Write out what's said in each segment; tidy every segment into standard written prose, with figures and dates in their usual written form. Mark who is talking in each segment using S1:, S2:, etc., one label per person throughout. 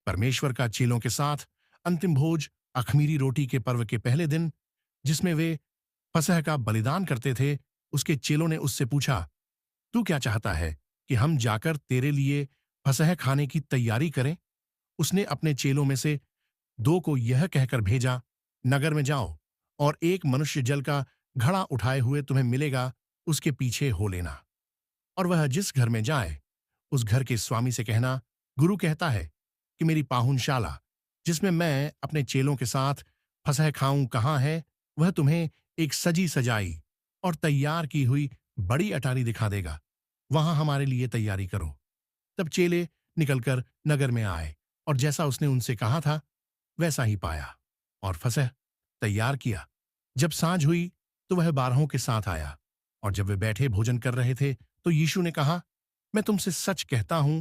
S1: परमेश्वर का चेलों के साथ अंतिम भोज अखमीरी रोटी के पर्व के पहले दिन, जिसमें वे फसह का बलिदान करते थे, उसके चेलों ने उससे पूछा, तू क्या चाहता है कि हम जाकर तेरे लिए फसह खाने की तैयारी करें? उसने अपने चेलों में से दो को यह कहकर भेजा, नगर में जाओ और एक मनुष्य जल का घड़ा उठाए हुए तुम्हें मिलेगा, उसके पीछे हो लेना। और वह जिस घर में जाए, उस घर के स्वामी से कहना, गुरु कहता है कि मेरी पाहुनशाला, जिसमें मैं अपने चेलों के साथ फसह खाऊं, कहाँ है? वह तुम्हें एक सजी सजाई और तैयार की हुई बड़ी अटारी दिखा देगा। वहां हमारे लिए तैयारी करो। तब चेले निकलकर नगर में आए और जैसा उसने उनसे कहा था वैसा ही पाया और फसह तैयार किया। जब सांझ हुई तो वह बारहों के साथ आया, और जब वे बैठे भोजन कर रहे थे तो यीशु ने कहा, मैं तुमसे सच कहता हूं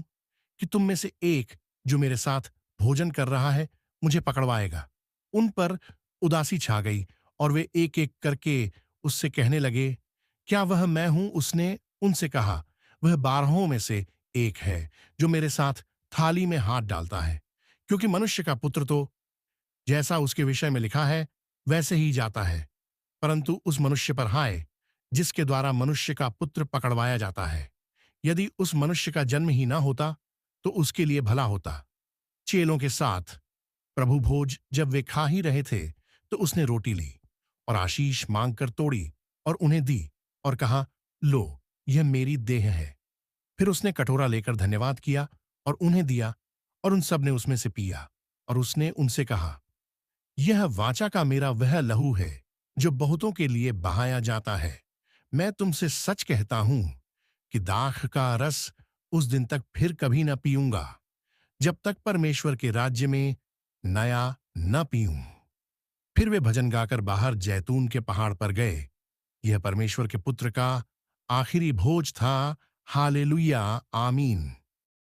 S1: कि तुम में से एक जो मेरे साथ भोजन कर रहा है मुझे पकड़वाएगा। उन पर उदासी छा गई और वे एक एक करके उससे कहने लगे, क्या वह मैं हूं? उसने उनसे कहा, वह बारहों में से एक है जो मेरे साथ थाली में हाथ डालता है, क्योंकि मनुष्य का पुत्र तो जैसा उसके विषय में लिखा है वैसे ही जाता है, परंतु उस मनुष्य पर हाय जिसके द्वारा मनुष्य का पुत्र पकड़वाया जाता है। यदि उस मनुष्य का जन्म ही ना होता तो उसके लिए भला होता। चेलों के साथ प्रभु भोज जब वे खा ही रहे थे तो उसने रोटी ली और आशीष मांगकर तोड़ी और उन्हें दी और कहा, लो, यह मेरी देह है। फिर उसने कटोरा लेकर धन्यवाद किया और उन्हें दिया, और उन सब ने उसमें से पिया। और उसने उनसे कहा, यह वाचा का मेरा वह लहू है जो बहुतों के लिए बहाया जाता है। मैं तुमसे सच कहता हूं कि दाख का रस उस दिन तक फिर कभी न पीऊंगा, जब तक परमेश्वर के राज्य में नया न पीऊं। फिर वे भजन गाकर बाहर जैतून के पहाड़ पर गए। यह परमेश्वर के पुत्र का आखिरी भोज था। हालेलुया, आमीन।